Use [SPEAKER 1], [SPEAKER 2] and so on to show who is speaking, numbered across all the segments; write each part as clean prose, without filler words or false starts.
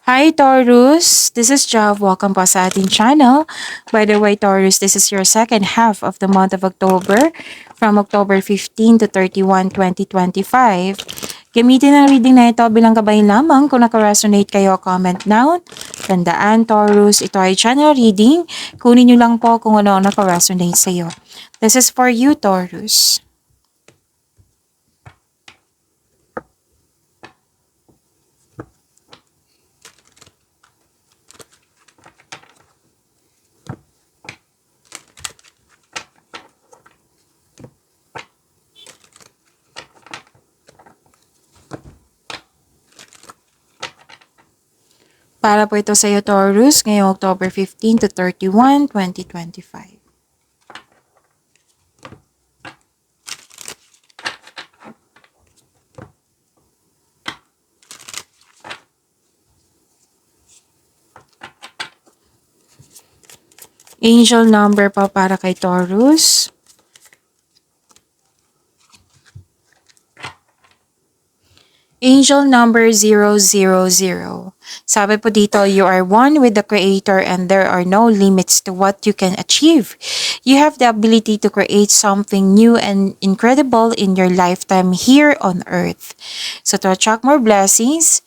[SPEAKER 1] Hi Taurus, this is Jav. Welcome po sa ating channel. By the way, Taurus, this is your second half of the month of October from October 15 to 31, 2025. Gamitin ang reading na ito bilang gabay lamang. Kung naka-resonate kayo, comment down. Tandaan, Taurus, ito ay channel reading. Kunin nyo lang po kung ano ang naka-resonate sa iyo. This is for you, Taurus. Para po ito sa iyo, Taurus, ngayong October 15 to 31, 2025. Angel number pa para kay Taurus. Angel number 000. Sabi po dito, you are one with the Creator and there are no limits to what you can achieve. You have the ability to create something new and incredible in your lifetime here on earth. So to attract more blessings,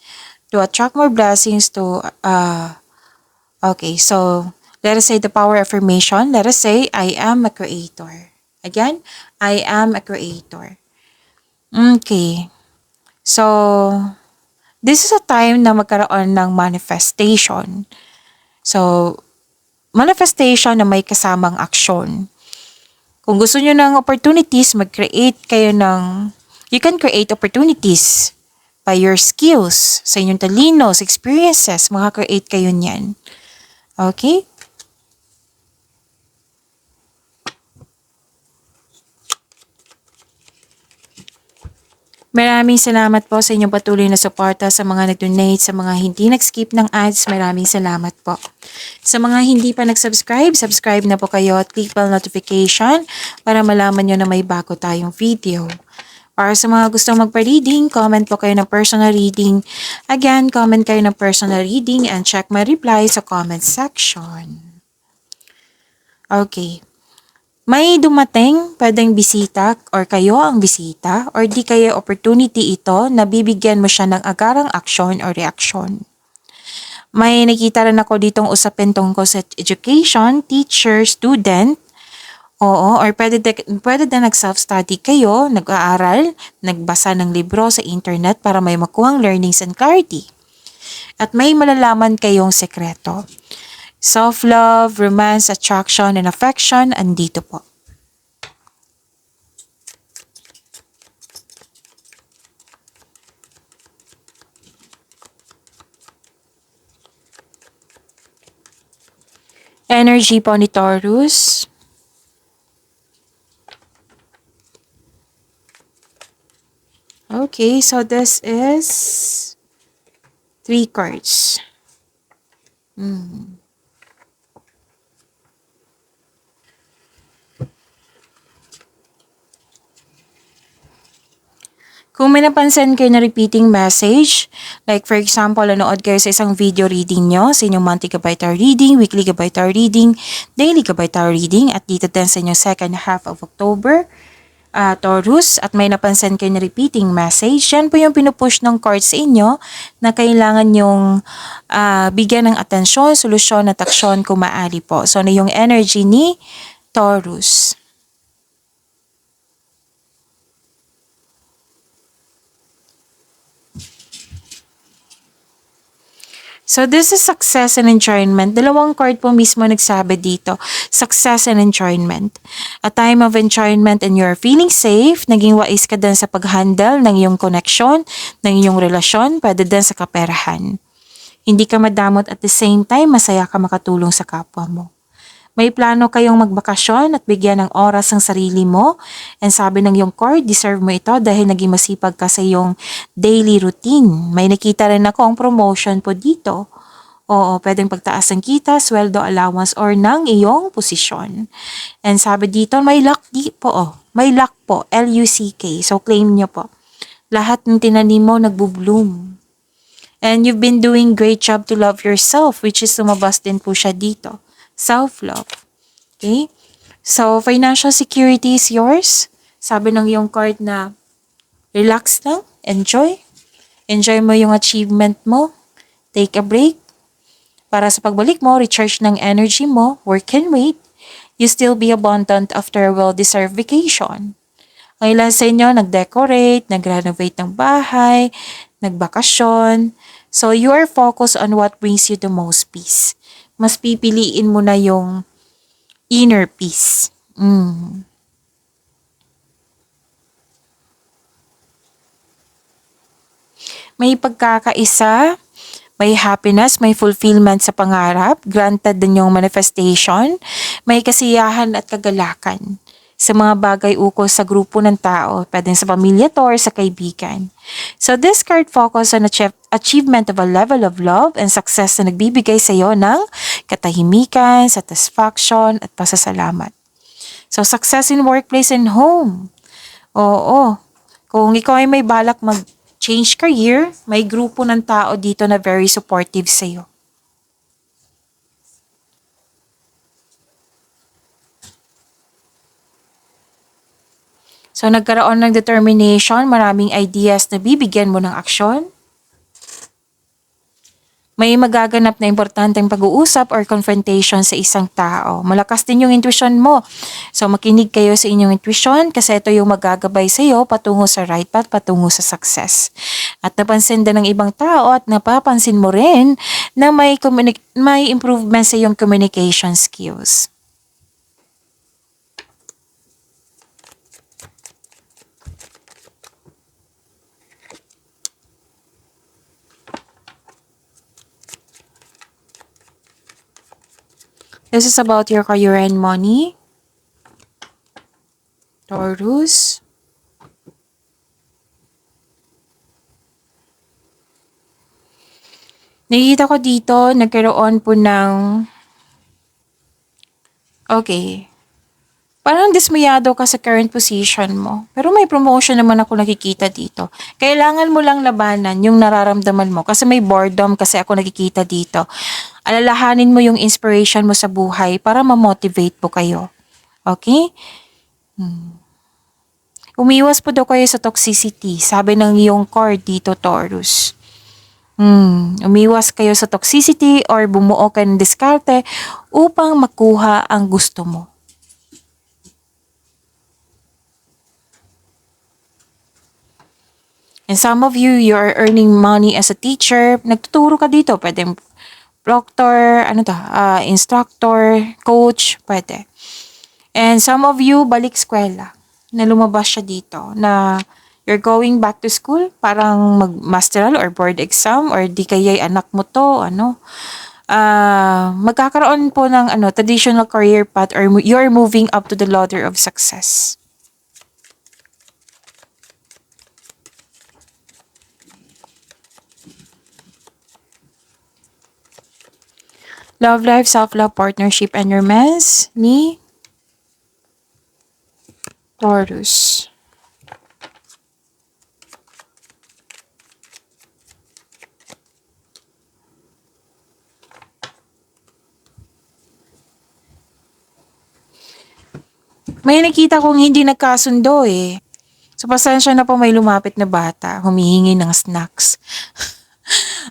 [SPEAKER 1] okay, so let us say the power affirmation. Let us say, I am a creator. Again, I am a creator. Okay. So, this is a time na magkaroon ng manifestation. So, manifestation na may kasamang aksyon. Kung gusto nyo ng opportunities, you can create opportunities by your skills, sa inyong talino, sa experiences, makaka-create kayo niyan. Okay? Maraming salamat po sa inyong patuloy na suporta, sa mga nag-donate, sa mga hindi nag-skip ng ads, maraming salamat po. Sa mga hindi pa nag-subscribe, subscribe na po kayo at click bell notification para malaman nyo na may bago tayong video. Para sa mga gustong magpa-reading, comment po kayo ng personal reading. Again, comment kayo ng personal reading and check my reply sa comment section. Okay. May dumating, pwedeng bisita or kayo ang bisita or di kaya opportunity ito na bibigyan mo siya ng agarang aksyon o reaksyon. May nakita rin ako ditong usapin tungkol sa education, teacher, student. Oo, or pwede din nag-self-study kayo, nag-aaral, nagbasa ng libro sa internet para may makuhang learnings and clarity. At may malalaman kayong sekreto. Self-love, romance, attraction, and affection, andito po. Energy po ni Taurus. Okay, so this is 3 cards. Kung may napansin kayo na repeating message, like for example, nanood kayo sa isang video reading nyo, sa inyong monthly gabay tarot reading, weekly gabay tarot reading, daily gabay tarot reading, at dito din sa inyong second half of October, Taurus, at may napansin kayo na repeating message, yan po yung pinupush ng cards sa inyo na kailangan yung bigyan ng atensyon, solusyon at aksyon kung maaari po. So, na yung energy ni Taurus. So this is success and enjoyment. Dalawang card po mismo nagsabi dito. Success and enjoyment. A time of enjoyment and you're feeling safe. Naging wais ka din sa pag-handle ng iyong connection, ng iyong relasyon, pwede din sa kaperahan. Hindi ka madamot at the same time, masaya ka makatulong sa kapwa mo. May plano kayong magbakasyon at bigyan ng oras ang sarili mo. And sabi ng iyong card, deserve mo ito dahil naging masipag ka sa iyong daily routine. May nakita rin ako ang promotion po dito. Oo, pwedeng pagtaas ng kita, sweldo, allowance, or ng iyong posisyon. And sabi dito, may luck po. May luck po, L-U-C-K. So claim niyo po. Lahat ng tinanim mo nagbubloom. And you've been doing great job to love yourself, which is lumabas din po siya dito. Self-love. Okay? So, financial security is yours. Sabi ng iyong card na relax lang, enjoy. Enjoy mo yung achievement mo. Take a break. Para sa pagbalik mo, recharge ng energy mo, work and wait. You still be abundant after a well-deserved vacation. Ang ilan sa inyo, nag-decorate, nag-renovate ng bahay, nagbakasyon. So, you are focused on what brings you the most peace. Mas pipiliin mo na yung inner peace. May pagkakaisa, may happiness, may fulfillment sa pangarap, granted din yung manifestation, may kasiyahan at kagalakan sa mga bagay ukol sa grupo ng tao, pwedeng sa pamilya to or sa kaibigan. So this card focus on achievement of a level of love and success na nagbibigay sa iyo ng katahimikan, satisfaction at pasasalamat. So success in workplace and home. Oo. Kung ikaw ay may balak mag-change career, may grupo ng tao dito na very supportive sa iyo. So, nagkaroon ng determination, maraming ideas na bibigyan mo ng aksyon. May magaganap na importanteng pag-uusap or confrontation sa isang tao. Malakas din yung intuition mo. So, makinig kayo sa inyong intuition kasi ito yung magagabay sa iyo patungo sa right path, patungo sa success. At napansin din ng ibang tao at napapansin mo rin na may improvement sa iyong communication skills. This is about your career and money. Taurus. Nakikita ko dito, nagkaroon po ng... Okay. Parang dismayado ka sa current position mo. Pero may promotion naman ako nakikita dito. Kailangan mo lang labanan yung nararamdaman mo. Kasi may boredom kasi ako nakikita dito. Alalahanin mo yung inspiration mo sa buhay para ma-motivate po kayo. Okay? Umiwas po daw kayo sa toxicity. Sabi ng iyong card dito, Taurus. Umiwas kayo sa toxicity or bumuo kayo ng diskarte upang makuha ang gusto mo. And some of you, you're earning money as a teacher. Nagtuturo ka dito. Pwede proctor, instructor, coach, pwede. And some of you, balik eskwela. Na lumabas siya dito. Na you're going back to school. Parang mag-masteral or board exam. Or di kaya'y anak mo to. Magkakaroon po ng traditional career path. Or you're moving up to the ladder of success. Love life, self-love, partnership, and romance ni Taurus. May nakita kong hindi nagkasundo eh. So, pasensya na po, may lumapit na bata, humihingi ng snacks.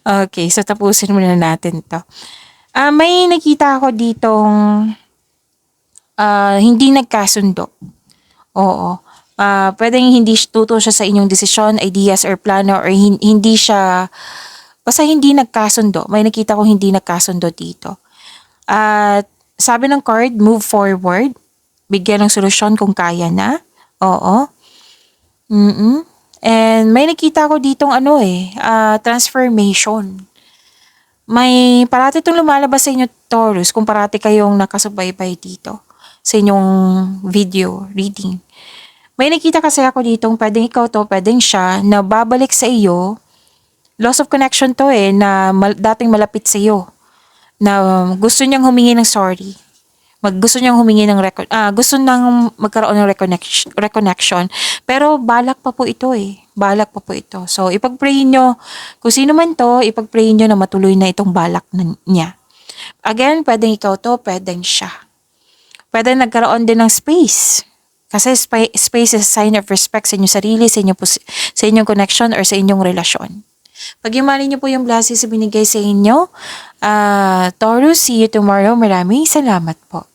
[SPEAKER 1] Okay, so tapusin muna natin to. May nakita ako ditong hindi nagkasundo. Oo. Pwedeng hindi tuto siya sa inyong desisyon, ideas, or plano, or hindi siya, basta hindi nagkasundo. May nakita ko hindi nagkasundo dito. At sabi ng card, move forward. Bigyan ng solusyon kung kaya na. Oo. And may nakita ko ditong transformation. May parati itong lumalabas sa inyo, Taurus, kung parati kayong nakasubaybay dito sa inyong video reading. May nakita kasi ako ditong pwedeng ikaw to, pwedeng siya, na babalik sa iyo. Loss of connection to na dating malapit sa iyo. Na gusto niyang humingi ng sorry. Gusto niyang humingi ng gusto nang magkaroon ng reconnection. Pero balak pa po ito balak pa po ito. So, ipag-pray nyo, kung sino man to, ipag-pray nyo na matuloy na itong balak niya. Again, pwedeng ikaw to, pwedeng siya. Pwede nagkaroon din ng space. Kasi space is a sign of respect sa inyong sarili, sa inyong connection, or sa inyong relasyon. Pag-imali niyo po yung blessings na binigay sa inyo. Taurus, see you tomorrow. Maraming salamat po.